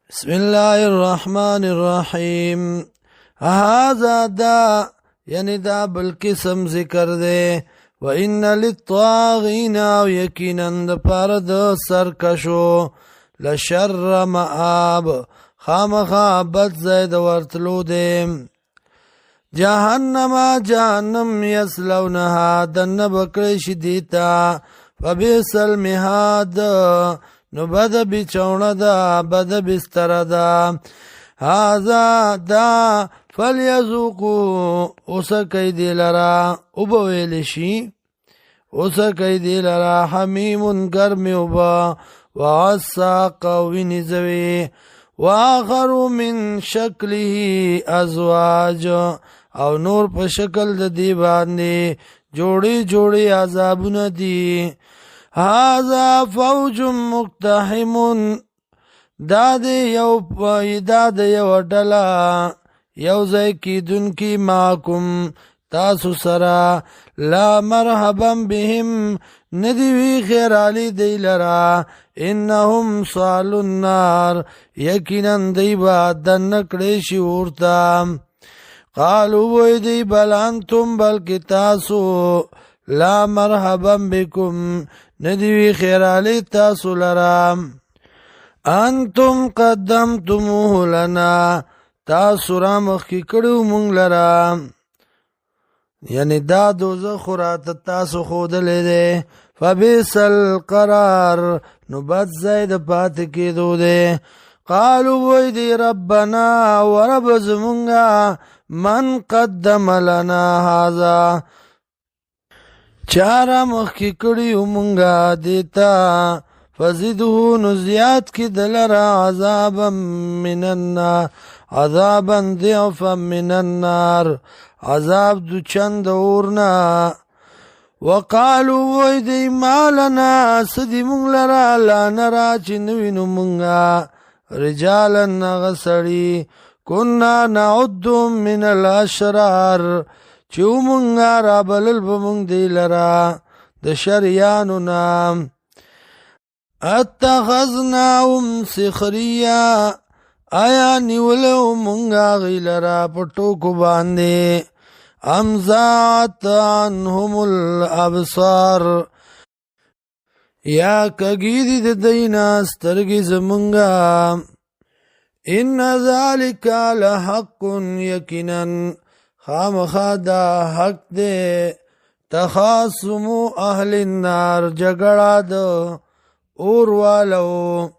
بسم الله الرحمن الرحیم. هذا دا یعنی دا بالقسم ذکر دے. و ان للطاغین او یقینا د پاره د سرکشو لشر مآب خامخا بد زید ورتلو دے. جهنم یسلونها دن بکړی شي دیتا فبئس المهاد نو بد بچونه دا بد بستر دا. هذا دا فلیذوقو اوسکی دی لرا اوبویل شي اوسکی دی لرا حمیم گرمی اوبا وعساق وینزوی واخر من شکله ازواج او نور په شکل د دی باندې جوړی جوړی عذابونه دي. هذا فوج مقتحم دا دی یو ډله یو ځای کیدون کی معکم تاسو سره لا مرحبا بهم ندوی خیر علی دی لرا انهم صالو النار یقینا دی با دن کړي شي ورتا. قالو وی دی بل انتم بلکی تاسو لا مرحبا بكم ندوی خیر علی تاسو لرا انتم قدمتموه لنا تاسو را مخی کړو مونږ لرا یعنی دا دوزخ رات تاسو خودلې ده. فبئس القرار نو بد زید پات کېدو ده. قالو وی دی ربنا ورب زمونږه من قدم لنا هذا چارا مخی کړیو مونږه دیتا فزده نو زیاد کی دلرا عذابا من النار عذابا ضعفا من النار عذاب دو چند اورنا. وقالو وی دی مالنا سدی مونږ لرا لا نرا چې نوینو مونږه رجالا غسړي كنا نعد من الاشرار چې مونږه را بلل به مونږ دی لرا د شریانو نام. اتخذناهم سخریا آیا نیولو مونږه غی لرا پټوکو باندې امزات عنهم الابصار یا کګی د دینا سترګې زمونږه. ان ذالک لحق یقینا خامخا دا حق دے تخاصم اهل النار جګړه د اور والو